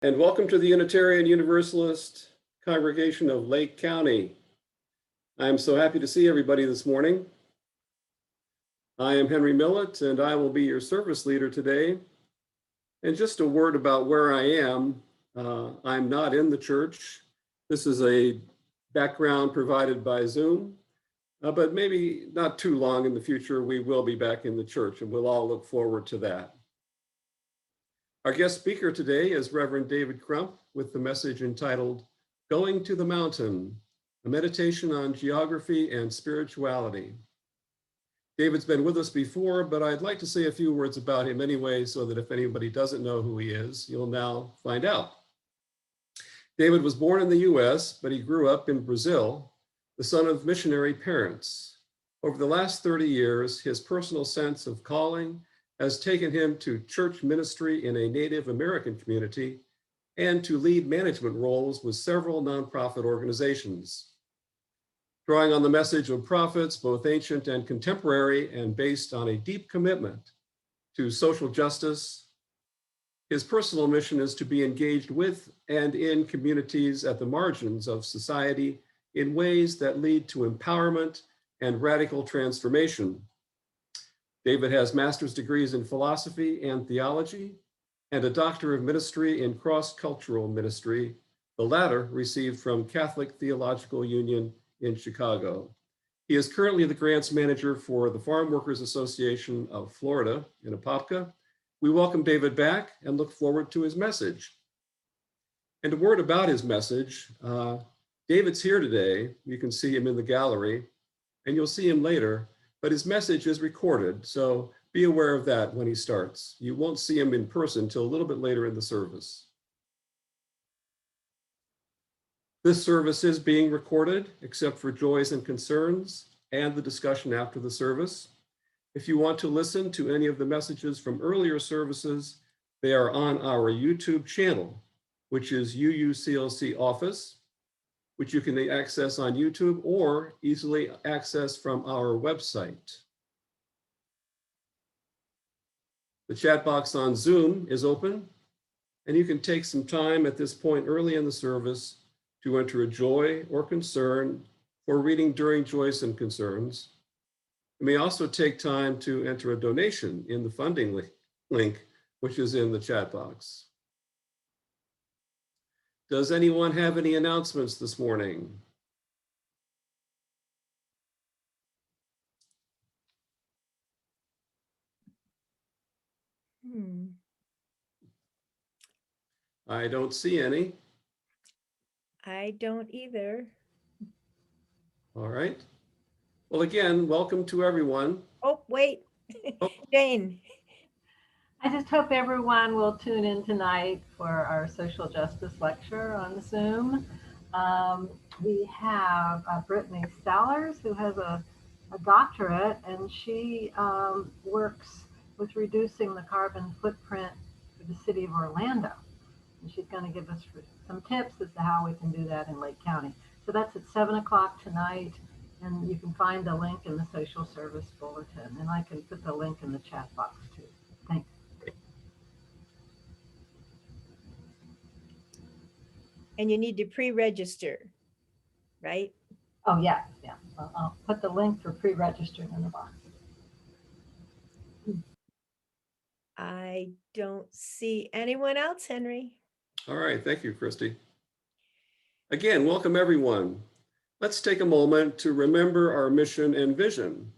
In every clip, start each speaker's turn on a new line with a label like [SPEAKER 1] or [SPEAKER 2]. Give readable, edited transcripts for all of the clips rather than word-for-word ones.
[SPEAKER 1] And welcome to the Unitarian Universalist congregation of Lake County. I'm so happy to see everybody this morning. I am Henry Millett, and I will be your service leader today. And just a word about where I am. I'm not in the church. This is a background provided by Zoom, but maybe not too long in the future, we will be back in the church, and we'll all look forward to that. Our guest speaker today is Reverend David Crump with the message entitled, Going to the Mountain, a meditation on geography and spirituality. David's been with us before, but I'd like to say a few words about him anyway, so that if anybody doesn't know who he is, you'll now find out. David was born in the US, but he grew up in Brazil, the son of missionary parents. Over the last 30 years, his personal sense of calling has taken him to church ministry in a Native American community and to lead management roles with several nonprofit organizations. Drawing on the message of prophets, both ancient and contemporary, and based on a deep commitment to social justice, his personal mission is to be engaged with and in communities at the margins of society in ways that lead to empowerment and radical transformation. David has master's degrees in philosophy and theology and a doctor of ministry in cross-cultural ministry, the latter received from Catholic Theological Union in Chicago. He is currently the grants manager for the Farm Workers Association of Florida in Apopka. We welcome David back and look forward to his message. And a word about his message, David's here today. You can see him in the gallery and you'll see him later. But his message is recorded, so be aware of that when he starts. You won't see him in person until a little bit later in the service. This service is being recorded, except for joys and concerns and the discussion after the service. If you want to listen to any of the messages from earlier services, they are on our YouTube channel, which is UUCLC Office, which you can access on YouTube or easily access from our website. The chat box on Zoom is open, and you can take some time at this point early in the service to enter a joy or concern for reading during joys and concerns. You may also take time to enter a donation in the funding link, which is in the chat box. Does anyone have any announcements this morning? I don't see any.
[SPEAKER 2] I don't either.
[SPEAKER 1] All right. Well, again, welcome to everyone.
[SPEAKER 2] Oh, wait, Jane.
[SPEAKER 3] I just hope everyone will tune in tonight for our social justice lecture on Zoom. We have Brittany Stallers, who has a doctorate, and she works with reducing the carbon footprint for the city of Orlando. And she's going to give us some tips as to how we can do that in Lake County. So that's at 7 o'clock tonight, and you can find the link in the social service bulletin, and I can put the link in the chat box too. Thanks.
[SPEAKER 2] And you need to pre-register, right?
[SPEAKER 3] Oh, yeah. I'll put the link for pre-registering in the box.
[SPEAKER 2] I don't see anyone else, Henry.
[SPEAKER 1] All right, thank you, Christy. Again, welcome everyone. Let's take a moment to remember our mission and vision.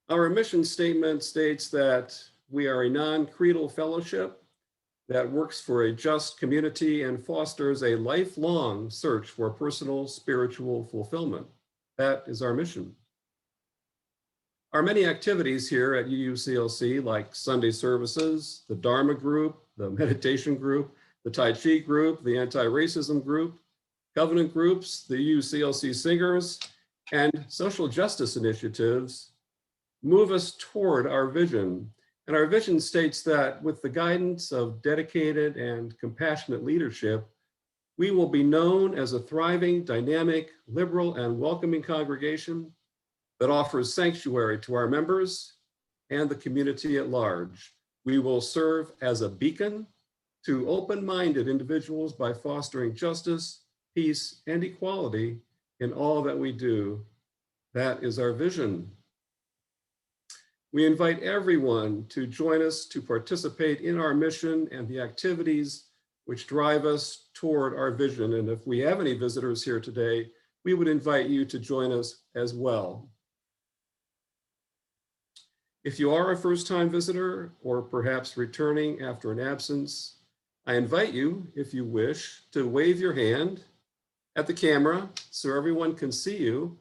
[SPEAKER 1] Our mission statement states that we are a non-creedal fellowship that works for a just community and fosters a lifelong search for personal spiritual fulfillment. That is our mission. Our many activities here at UUCLC, like Sunday services, the Dharma group, the meditation group, the Tai Chi group, the anti-racism group, covenant groups, the UUCLC singers, and social justice initiatives move us toward our vision. And our vision states that with the guidance of dedicated and compassionate leadership, we will be known as a thriving, dynamic, liberal, and welcoming congregation that offers sanctuary to our members and the community at large. We will serve as a beacon to open-minded individuals by fostering justice, peace, and equality in all that we do. That is our vision. We invite everyone to join us to participate in our mission and the activities which drive us toward our vision. And if we have any visitors here today, we would invite you to join us as well. If you are a first-time visitor or perhaps returning after an absence, I invite you, if you wish, to wave your hand at the camera so everyone can see you.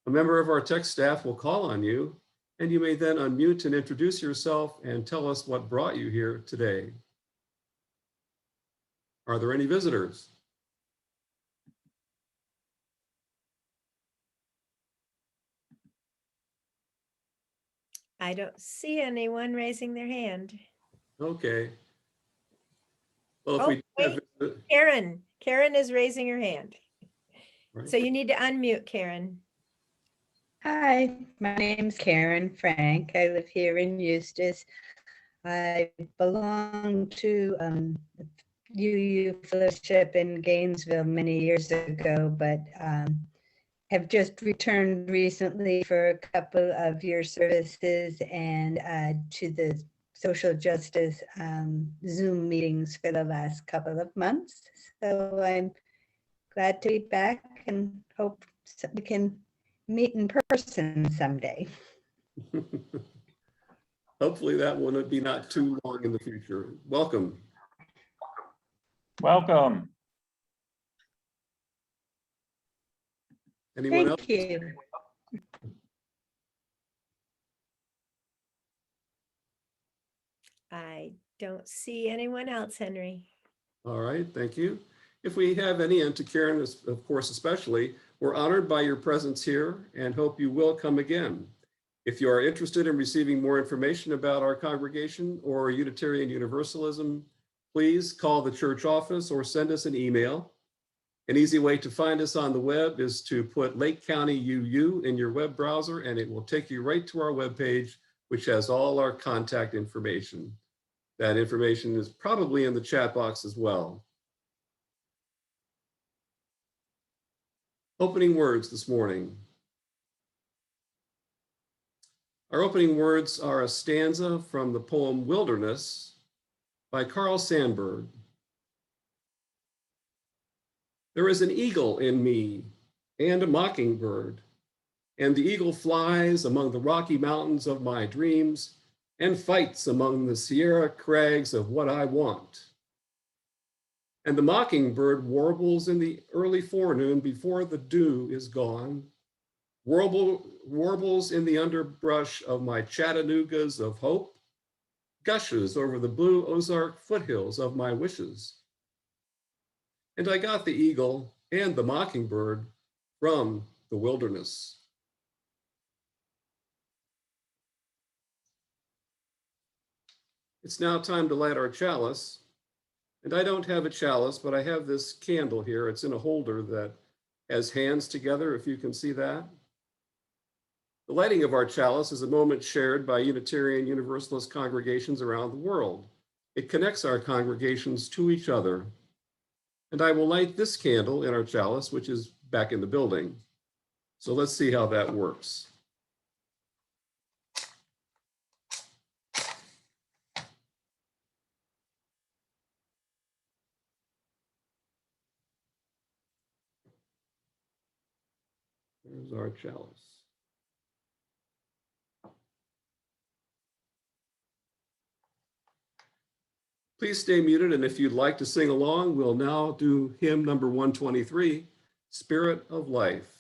[SPEAKER 1] A member of our tech staff will call on you, and you may then unmute and introduce yourself and tell us what brought you here today. Are there any visitors?
[SPEAKER 2] I don't see anyone raising their hand.
[SPEAKER 1] Okay. Well, if
[SPEAKER 2] Oh,
[SPEAKER 1] we have,
[SPEAKER 2] Karen is raising her hand.
[SPEAKER 1] right.
[SPEAKER 2] So you need to unmute, Karen.
[SPEAKER 4] Hi, my name's Karen Frank. I live here in Eustis. I belong to UU Fellowship in Gainesville many years ago, but have just returned recently for a couple of your services and to the social justice Zoom meetings for the last couple of months. So I'm glad to be back and hope we can meet in person someday.
[SPEAKER 1] Hopefully that will be not too long in the future. Welcome.
[SPEAKER 5] Welcome.
[SPEAKER 1] Anyone else?
[SPEAKER 4] Thank you.
[SPEAKER 2] I don't see anyone else, Henry.
[SPEAKER 1] All right, thank you. If we have any, and to Karen, of course, especially, we're honored by your presence here and hope you will come again. If you are interested in receiving more information about our congregation or Unitarian Universalism, please call the church office or send us an email. An easy way to find us on the web is to put Lake County UU in your web browser, and it will take you right to our webpage, which has all our contact information. That information is probably in the chat box as well. Opening words this morning. Our opening words are a stanza from the poem Wilderness by Carl Sandburg. There is an eagle in me and a mockingbird, and the eagle flies among the rocky mountains of my dreams and fights among the Sierra crags of what I want. And the mockingbird warbles in the early forenoon before the dew is gone, warbles in the underbrush of my Chattanoogas of hope, gushes over the blue Ozark foothills of my wishes. And I got the eagle and the mockingbird from the wilderness. It's now time to light our chalice. And I don't have a chalice, but I have this candle here. It's in a holder that has hands together, if you can see that. The lighting of our chalice is a moment shared by Unitarian Universalist congregations around the world. It connects our congregations to each other. And I will light this candle in our chalice, which is back in the building. So let's see how that works. There's our chalice. Please stay muted, and if you'd like to sing along, we'll now do hymn number 123, Spirit of Life.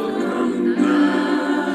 [SPEAKER 6] Come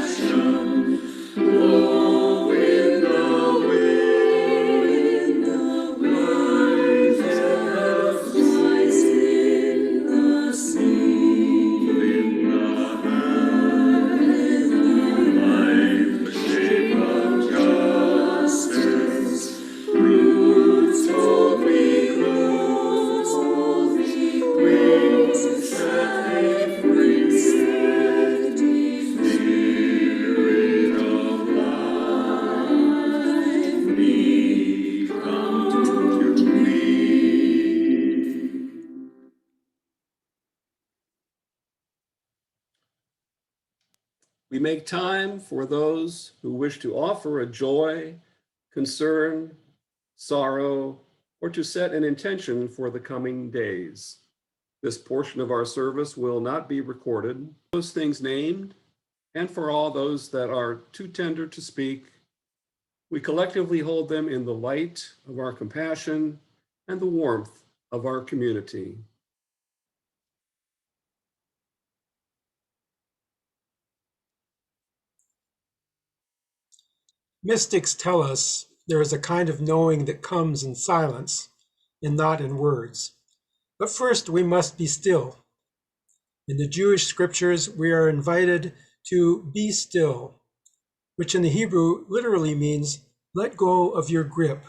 [SPEAKER 1] We make time for those who wish to offer a joy, concern, sorrow, or to set an intention for the coming days. This portion of our service will not be recorded. Those things named, and for all those that are too tender to speak, we collectively hold them in the light of our compassion and the warmth of our community.
[SPEAKER 5] Mystics tell us there is a kind of knowing that comes in silence and not in words. But first, we must be still. In the Jewish scriptures, we are invited to be still, which in the Hebrew literally means let go of your grip.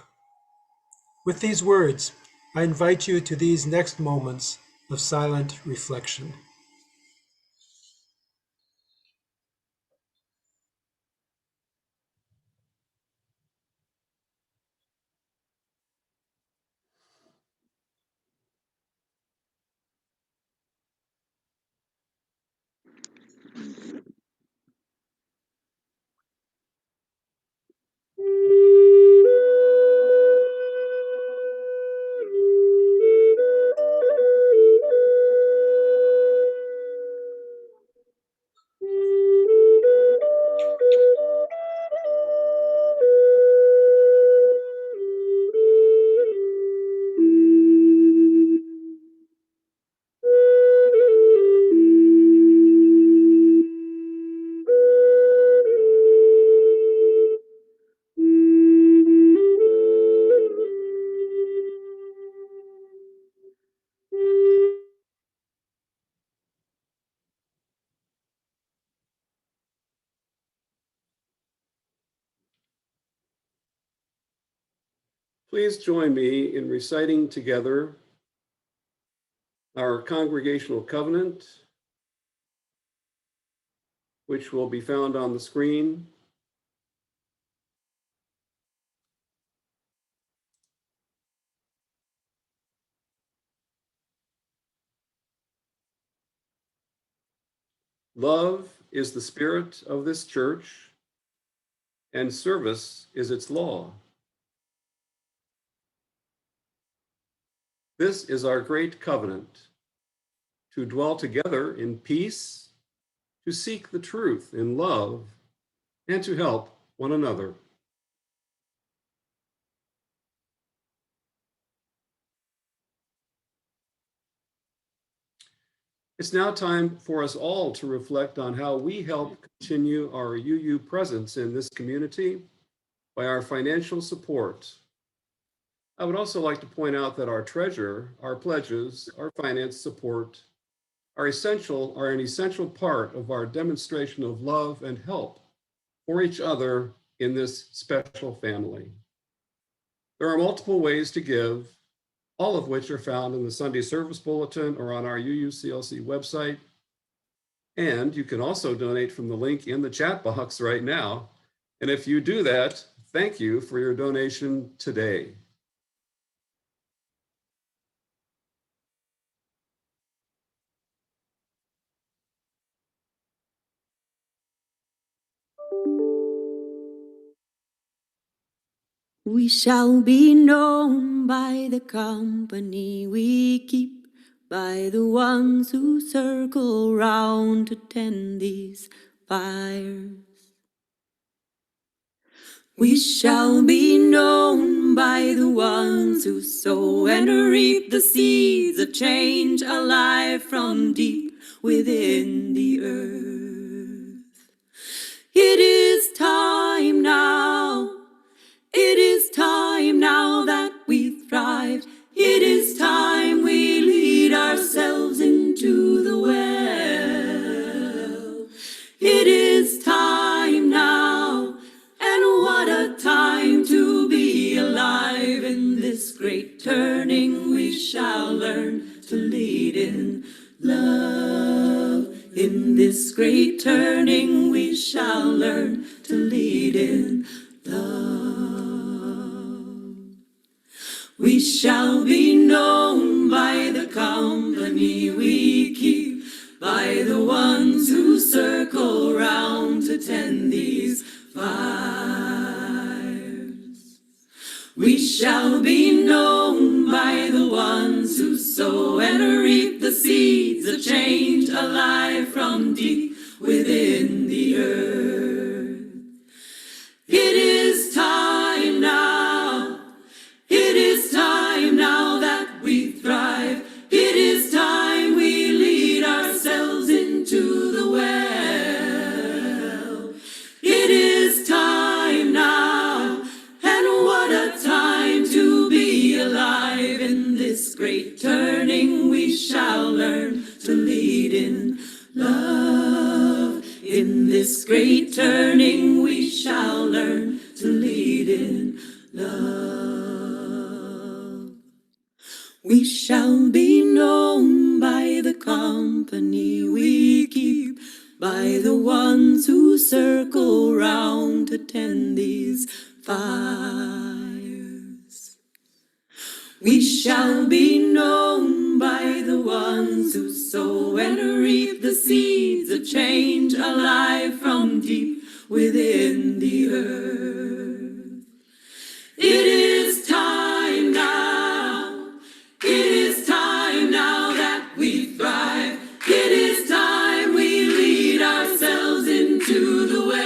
[SPEAKER 5] With these words, I invite you to these next moments of silent reflection.
[SPEAKER 1] Please join me in reciting together our congregational covenant, which will be found on the screen. Love is the spirit of this church, and service is its law. This is our great covenant, to dwell together in peace, to seek the truth in love, and to help one another. It's now time for us all to reflect on how we help continue our UU presence in this community by our financial support. I would also like to point out that our treasurer, our pledges, our finance support are an essential part of our demonstration of love and help for each other in this special family. There are multiple ways to give, all of which are found in the Sunday Service Bulletin or on our UUCLC website. And you can also donate from the link in the chat box right now. And if you do that, thank you for your donation today.
[SPEAKER 6] We shall be known by the company we keep, by the ones who circle round to tend these fires. We shall be known by the ones who sow and reap the seeds of change alive from deep within the earth. It is time now. It is time now that we thrive. It is time we lead ourselves into the well. It is time now, and what a time to be alive. In this great turning we shall learn to lead in love. In this great turning we shall learn to lead in love. We shall be known by the company we keep, by the ones who circle round tend these fires. We shall be known by the ones who sow and reap the seeds of change alive from deep within the earth. It is time now. It is time now that we thrive. It is time we lead ourselves into the well. It is time now, and what a time to be alive. In this great turning we shall learn to lead in love. In this great turning we shall learn to lead in love. We shall be known by the company we keep, by the ones who circle round to tend these fires. We shall be known by the ones who sow and reap the seeds of change alive from deep within the earth. It is time now. It is time now that we thrive. It is time we lead ourselves into the well.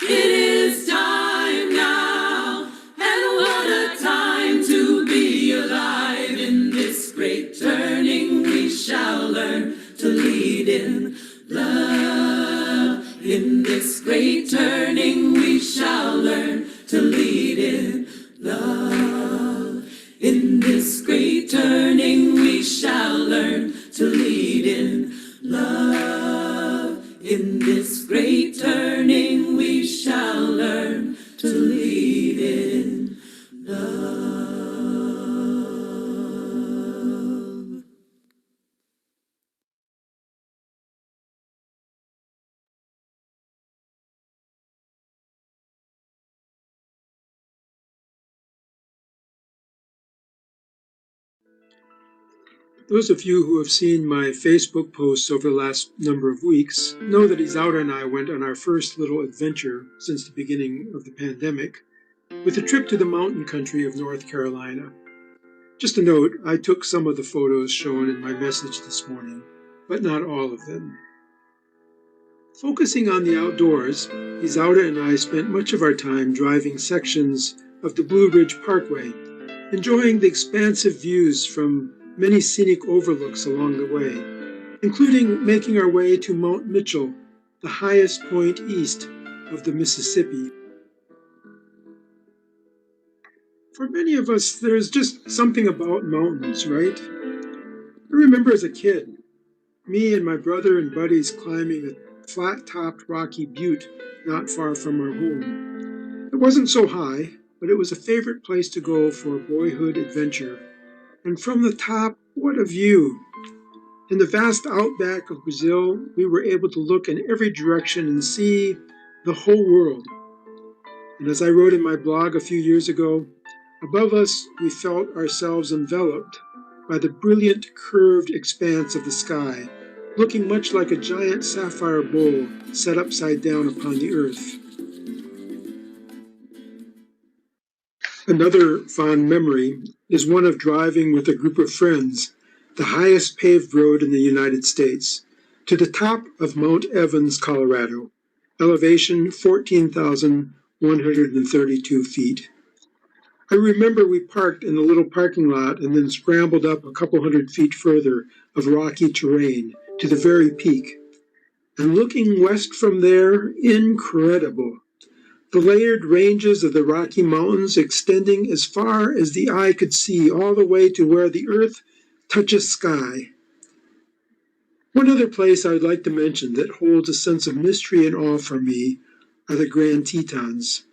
[SPEAKER 6] It is time now, and what a time to be alive. In this great turning we shall learn to lead in love. In this great turning we shall learn to lead in love. In this great turning we shall learn to lead in love. In this great turning we shall learn to lead in love.
[SPEAKER 5] Those of you who have seen my Facebook posts over the last number of weeks know that Isaura and I went on our first little adventure since the beginning of the pandemic with a trip to the mountain country of North Carolina. Just a note, I took some of the photos shown in my message this morning, but not all of them. Focusing on the outdoors, Isaura and I spent much of our time driving sections of the Blue Ridge Parkway, enjoying the expansive views from many scenic overlooks along the way, including making our way to Mount Mitchell, the highest point east of the Mississippi. For many of us, there's just something about mountains, right? I remember as a kid, me and my brother and buddies climbing a flat-topped rocky butte not far from our home. It wasn't so high, but it was a favorite place to go for a boyhood adventure. And from the top, what a view! In the vast outback of Brazil, we were able to look in every direction and see the whole world. And as I wrote in my blog a few years ago, above us we felt ourselves enveloped by the brilliant curved expanse of the sky, looking much like a giant sapphire bowl set upside down upon the earth. Another fond memory is one of driving with a group of friends, the highest paved road in the United States, to the top of Mount Evans, Colorado, elevation 14,132 feet. I remember we parked in the little parking lot and then scrambled up a couple hundred feet further of rocky terrain to the very peak. And looking west from there, incredible. The layered ranges of the Rocky Mountains extending as far as the eye could see, all the way to where the earth touches sky. One other place I would like to mention that holds a sense of mystery and awe for me are the Grand Tetons.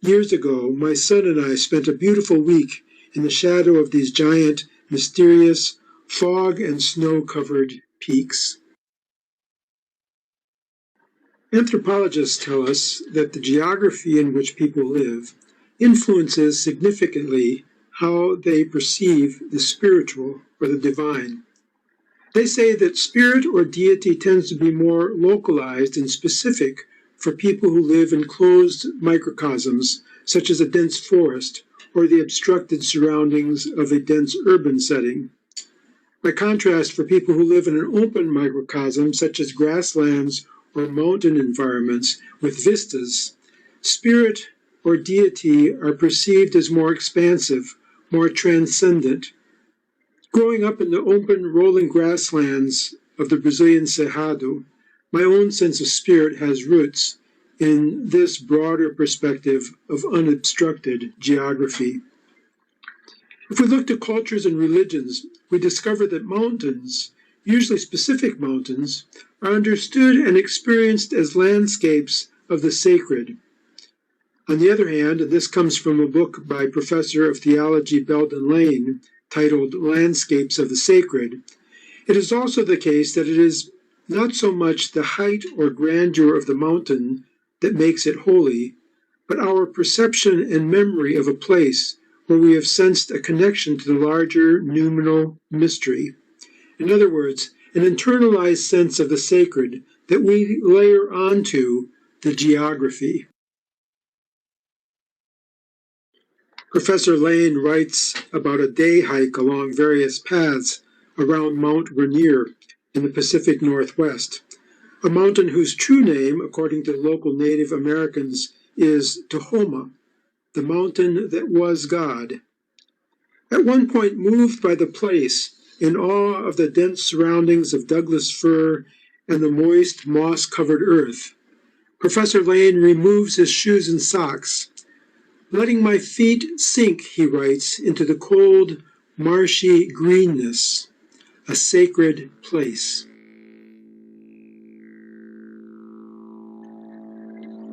[SPEAKER 5] Years ago, my son and I spent a beautiful week in the shadow of these giant, mysterious, fog and snow-covered peaks. Anthropologists tell us that the geography in which people live influences significantly how they perceive the spiritual or the divine. They say that spirit or deity tends to be more localized and specific for people who live in closed microcosms, such as a dense forest or the obstructed surroundings of a dense urban setting. By contrast, for people who live in an open microcosm, such as grasslands or mountain environments with vistas, spirit or deity are perceived as more expansive, more transcendent. Growing up in the open, rolling grasslands of the Brazilian Cerrado, my own sense of spirit has roots in this broader perspective of unobstructed geography. If we look to cultures and religions, we discover that mountains, usually specific mountains, are understood and experienced as landscapes of the sacred. On the other hand, and this comes from a book by Professor of Theology Belden Lane titled Landscapes of the Sacred, it is also the case that it is not so much the height or grandeur of the mountain that makes it holy, but our perception and memory of a place where we have sensed a connection to the larger noumenal mystery. In other words, an internalized sense of the sacred that we layer onto the geography. Professor Lane writes about a day hike along various paths around Mount Rainier in the Pacific Northwest, a mountain whose true name, according to local Native Americans, is Tahoma, the mountain that was God. At one point, moved by the place, in awe of the dense surroundings of Douglas fir and the moist, moss-covered earth, Professor Lane removes his shoes and socks. Letting my feet sink, he writes, into the cold, marshy greenness, a sacred place.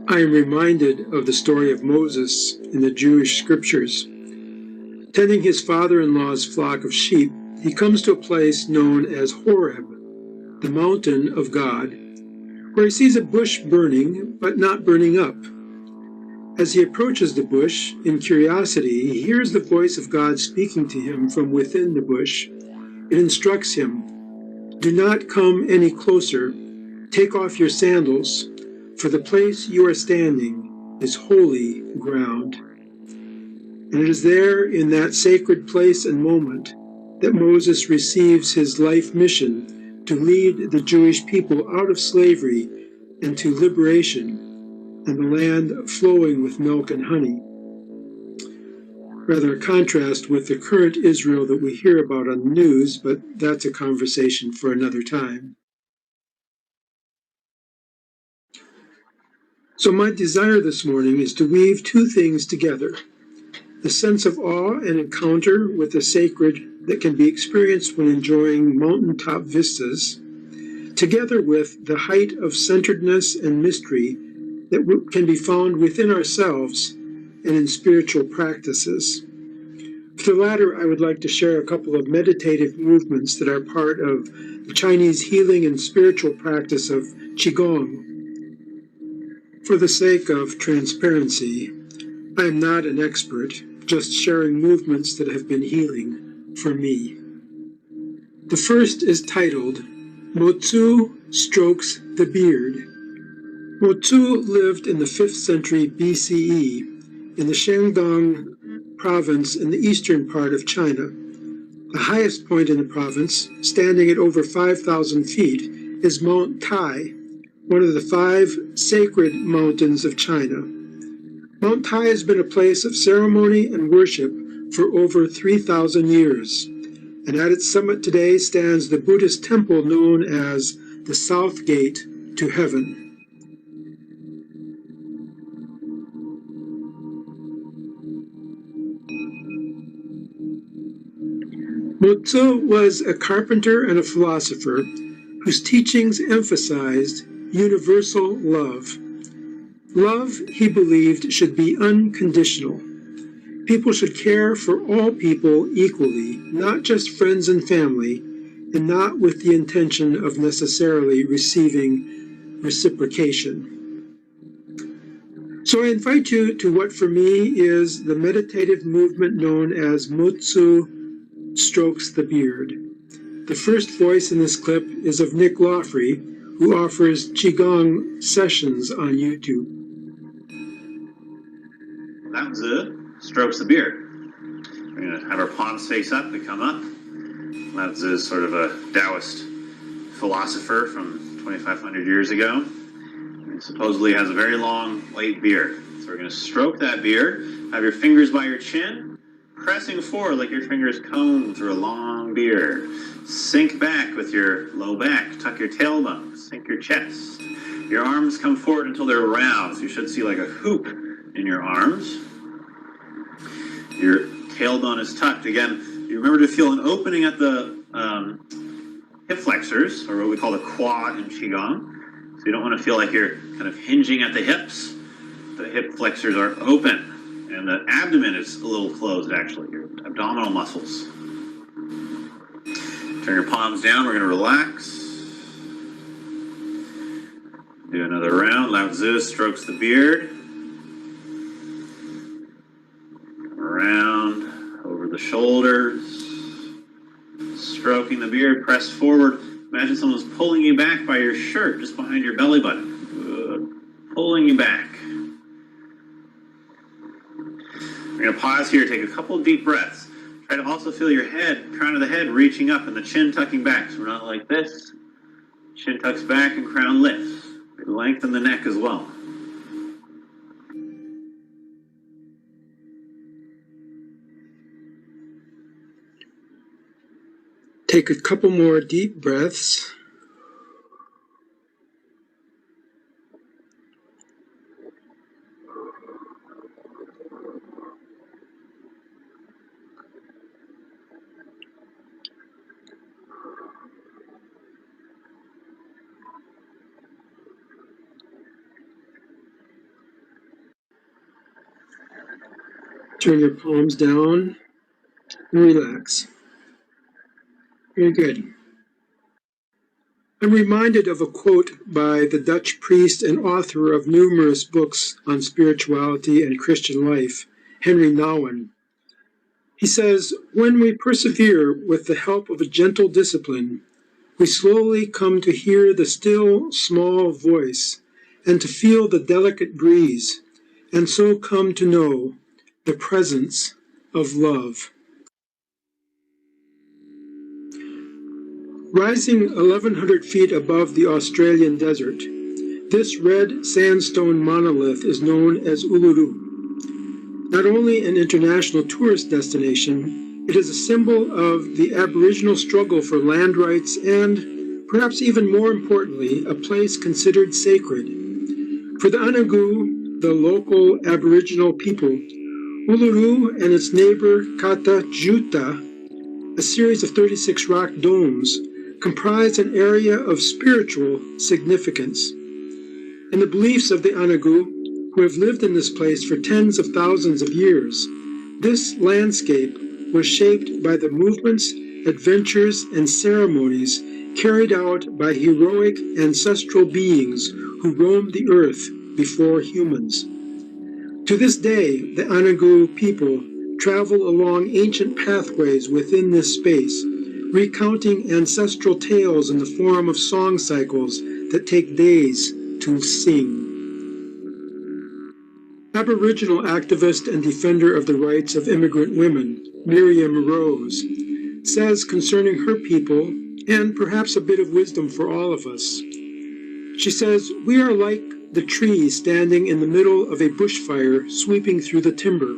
[SPEAKER 5] I am reminded of the story of Moses in the Jewish scriptures. Tending his father-in-law's flock of sheep, he comes to a place known as Horeb, the mountain of God, where he sees a bush burning, but not burning up. As he approaches the bush, in curiosity, he hears the voice of God speaking to him from within the bush. It instructs him, "Do not come any closer. Take off your sandals, for the place you are standing is holy ground." And it is there, in that sacred place and moment, that Moses receives his life mission to lead the Jewish people out of slavery and to liberation, and the land flowing with milk and honey. Rather a contrast with the current Israel that we hear about on the news, but that's a conversation for another time. So my desire this morning is to weave two things together: the sense of awe and encounter with the sacred that can be experienced when enjoying mountaintop vistas, together with the height of centeredness and mystery that can be found within ourselves and in spiritual practices. For the latter, I would like to share a couple of meditative movements that are part of the Chinese healing and spiritual practice of Qigong. For the sake of transparency, I am not an expert, just sharing movements that have been healing for me. The first is titled, Mo-tzu Strokes the Beard. Mo-tzu lived in the 5th century BCE in the Shandong province in the eastern part of China. The highest point in the province, standing at over 5,000 feet, is Mount Tai, one of the 5 sacred mountains of China. Mount Tai has been a place of ceremony and worship for over 3,000 years, and at its summit today stands the Buddhist temple known as the South Gate to Heaven. Mo-tzu was a carpenter and a philosopher whose teachings emphasized universal love. Love, he believed, should be unconditional. People should care for all people equally, not just friends and family, and not with the intention of necessarily receiving reciprocation. So I invite you to what for me is the meditative movement known as Mo-tzu Strokes the Beard. The first voice in this clip is of Nick Lawfrey, who offers Qigong sessions on YouTube.
[SPEAKER 7] Lao Tzu strokes the beard. We're going to have our palms face up. We come up. Lao Tzu is sort of a Taoist philosopher from 2,500 years ago. He supposedly has a very long, white beard. So we're going to stroke that beard. Have your fingers by your chin, pressing forward like your fingers comb through a long beard. Sink back with your low back. Tuck your tailbone. Sink your chest. Your arms come forward until they're round. So you should see like a hoop in your arms. Your tailbone is tucked. Again, you remember to feel an opening at the hip flexors, or what we call the quad in Qigong. So you don't want to feel like you're kind of hinging at the hips. The hip flexors are open, and the abdomen is a little closed, actually, your abdominal muscles. Turn your palms down. We're going to relax. Do another round. Lao Tzu strokes the beard. Around, over the shoulders. Stroking the beard, press forward. Imagine someone's pulling you back by your shirt, just behind your belly button. Good. Pulling you back. We're going to pause here, take a couple of deep breaths. Try to also feel your head, crown of the head reaching up and the chin tucking back. So we're not like this. Chin tucks back and crown lifts. Lengthen the neck as well.
[SPEAKER 5] Take a couple more deep breaths. Turn your palms down and relax. Very good. I'm reminded of a quote by the Dutch priest and author of numerous books on spirituality and Christian life, Henry Nouwen. He says, "When we persevere with the help of a gentle discipline, we slowly come to hear the still, small voice and to feel the delicate breeze, and so come to know the presence of love." Rising 1,100 feet above the Australian desert, this red sandstone monolith is known as Uluru. Not only an international tourist destination, it is a symbol of the Aboriginal struggle for land rights and, perhaps even more importantly, a place considered sacred. For the Anagu, the local Aboriginal people, Uluru and its neighbor Kata Juta, a series of 36 rock domes, comprise an area of spiritual significance. In the beliefs of the Anagu, who have lived in this place for tens of thousands of years, this landscape was shaped by the movements, adventures, and ceremonies carried out by heroic ancestral beings who roamed the earth before humans. To this day, the Anagu people travel along ancient pathways within this space, recounting ancestral tales in the form of song cycles that take days to sing. Aboriginal activist and defender of the rights of immigrant women, Miriam Rose, says concerning her people, and perhaps a bit of wisdom for all of us. She says, "We are like the tree standing in the middle of a bushfire sweeping through the timber.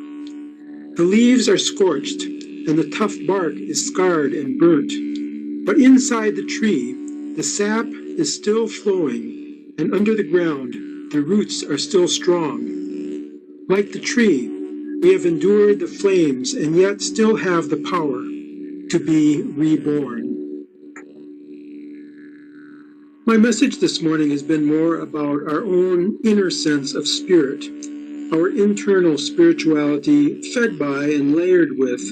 [SPEAKER 5] The leaves are scorched, and the tough bark is scarred and burnt. But inside the tree, the sap is still flowing, and under the ground, the roots are still strong. Like the tree, we have endured the flames and yet still have the power to be reborn." My message this morning has been more about our own inner sense of spirit, our internal spirituality fed by and layered with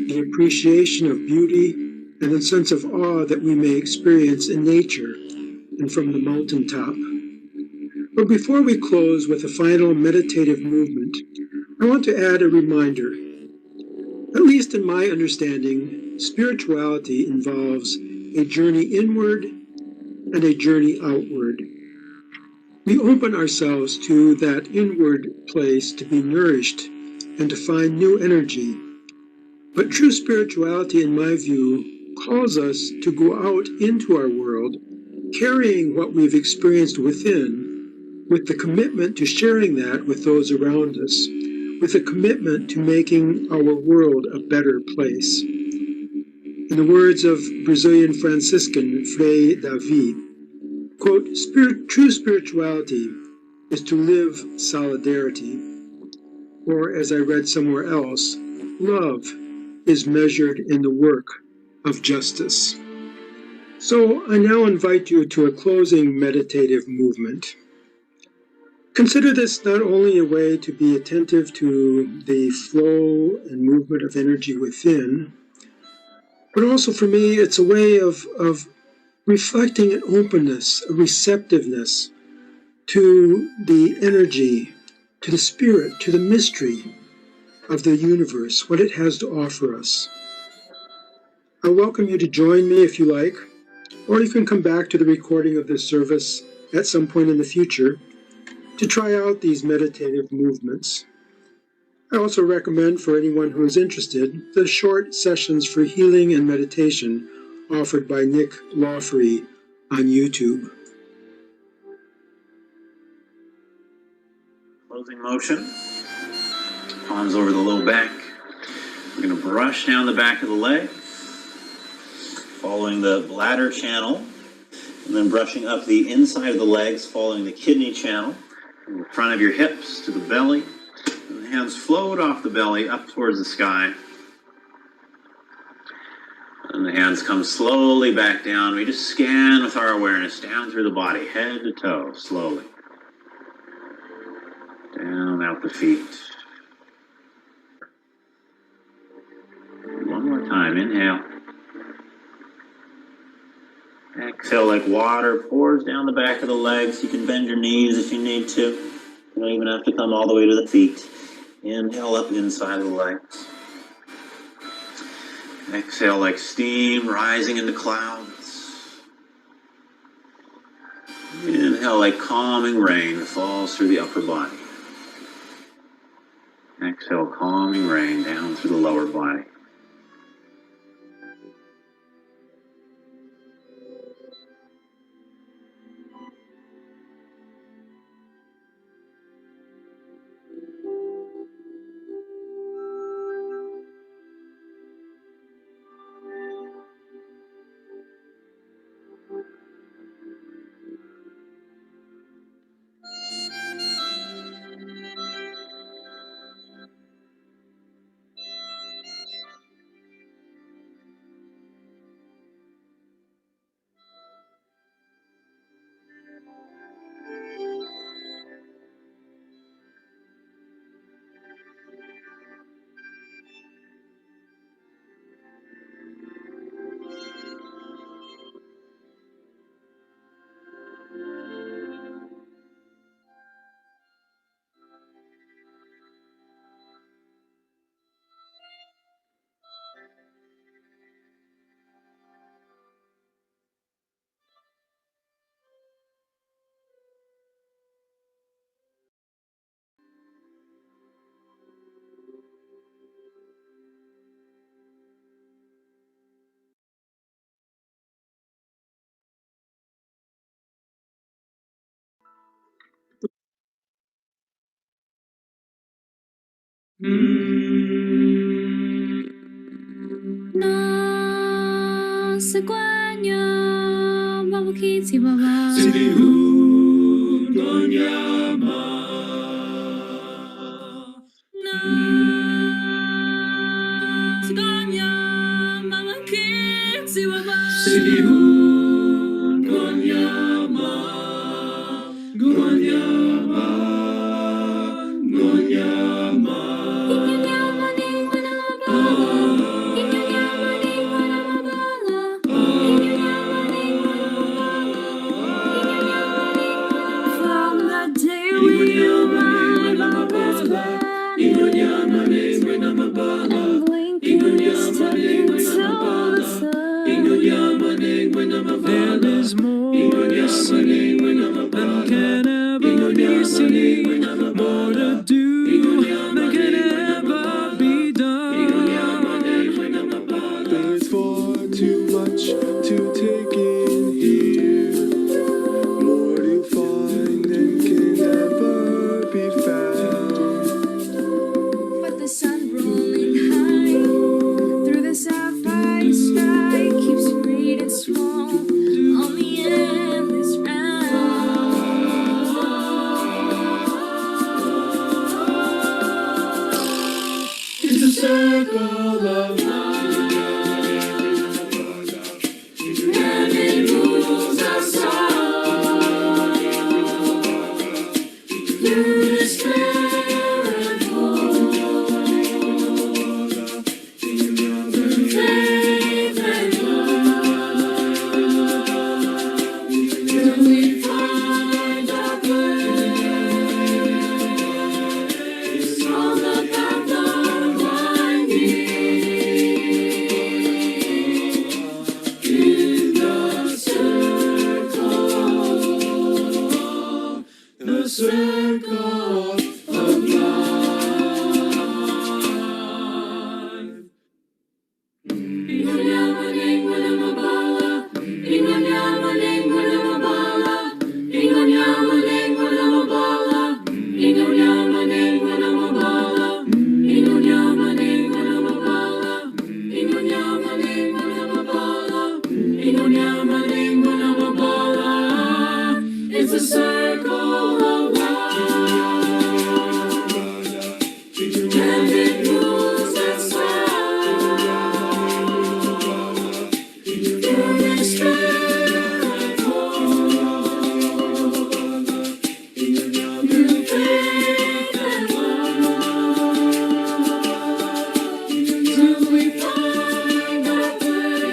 [SPEAKER 5] the appreciation of beauty and a sense of awe that we may experience in nature and from the mountaintop. But before we close with a final meditative movement, I want to add a reminder. At least in my understanding, spirituality involves a journey inward and a journey outward. We open ourselves to that inward place to be nourished and to find new energy. But true spirituality, in my view, calls us to go out into our world, carrying what we've experienced within, with the commitment to sharing that with those around us, with a commitment to making our world a better place. In the words of Brazilian Franciscan Frei David, quote, true spirituality is to live solidarity. Or, as I read somewhere else, love is measured in the work of justice. So I now invite you to a closing meditative movement. Consider this not only a way to be attentive to the flow and movement of energy within, but also for me, it's a way of reflecting an openness, a receptiveness to the energy, to the spirit, to the mystery of the universe, what it has to offer us. I welcome you to join me if you like, or you can come back to the recording of this service at some point in the future to try out these meditative movements. I also recommend for anyone who is interested the short sessions for healing and meditation offered by Nick Lawfrey on YouTube.
[SPEAKER 7] Closing motion. Palms over the low back. We're going to brush down the back of the leg, following the bladder channel, and then brushing up the inside of the legs, following the kidney channel, from the front of your hips to the belly. And the hands float off the belly up towards the sky. And the hands come slowly back down. We just scan with our awareness down through the body, head to toe, slowly. Down out the feet. One more time, inhale. Exhale like water pours down the back of the legs. You can bend your knees if you need to. You don't even have to come all the way to the feet. Inhale up inside of the legs. Exhale like steam rising into clouds. Inhale like calming rain that falls through the upper body. Exhale, calming rain down through the lower body.
[SPEAKER 6] Na sequanya mabukiti baba na sequanya mabukiti baba from the day we arrived on this planet, and blinking is stepping to the sun. There's more to see than can ever be seen, more to do than can ever be done.
[SPEAKER 8] There's far too much to take in here, more to find than can ever be found.
[SPEAKER 9] But the sun rolling high through the sapphire sky keeps great and small on the endless round.
[SPEAKER 8] It's a circle of
[SPEAKER 9] And it moves us all through despair and hope, through faith and love, till we find our place on the path unwinding. In the circle of life. Ingonyamaning wanamabala, ingonyamaning wanamabala, ingonyamaning wanamabala, ingonyamaning wanamabala, ingonyamaning wanamabala, ingonyamaning wanamabala, ingonyamaning wanamabala. It's a circle of life, and it moves us all through despair and hope, through faith and love, till we find our place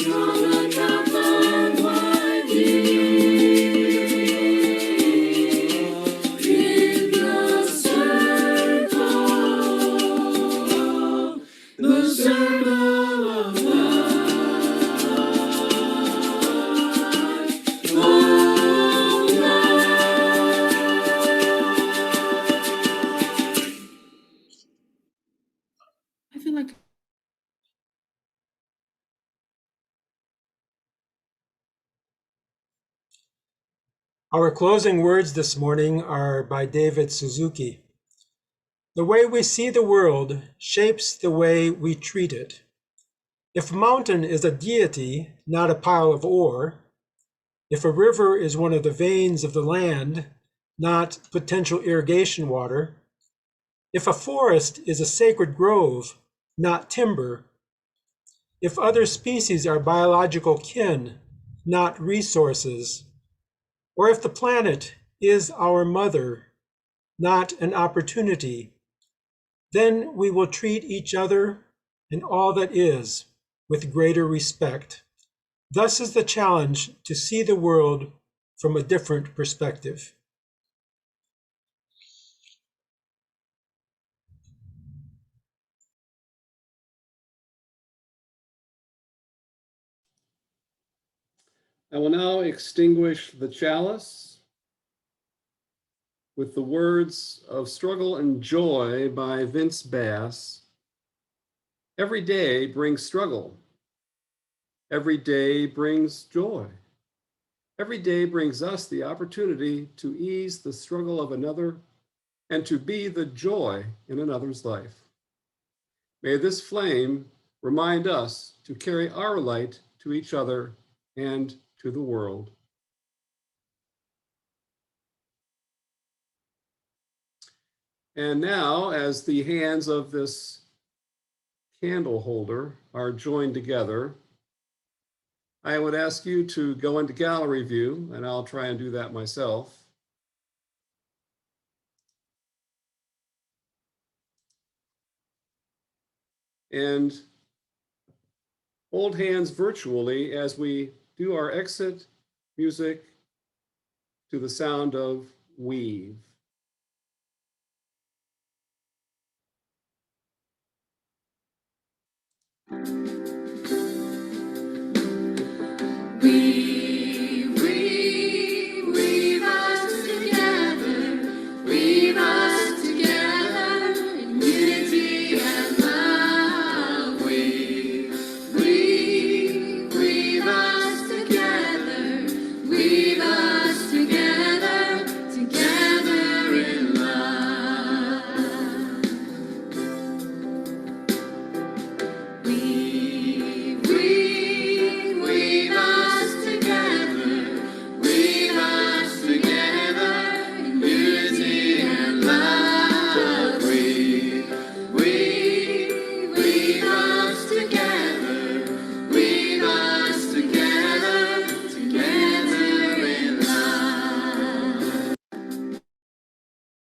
[SPEAKER 9] on the path unwinding. In the circle of life, of life. I feel like
[SPEAKER 5] Our closing words this morning are by David Suzuki. The way we see the world shapes the way we treat it. If a mountain is a deity, not a pile of ore, if a river is one of the veins of the land, not potential irrigation water, if a forest is a sacred grove, not timber, if other species are biological kin, not resources, or if the planet is our mother, not an opportunity, then we will treat each other and all that is with greater respect. Thus is the challenge to see the world from a different perspective.
[SPEAKER 1] I will now extinguish the chalice with the words of Struggle and Joy by Vince Bass. Every day brings struggle. Every day brings joy. Every day brings us the opportunity to ease the struggle of another and to be the joy in another's life. May this flame remind us to carry our light to each other and to the world. And now, as the hands of this candle holder are joined together, I would ask you to go into gallery view, and I'll try and do that myself. And hold hands virtually as we do our exit music to the sound of weave.
[SPEAKER 9] we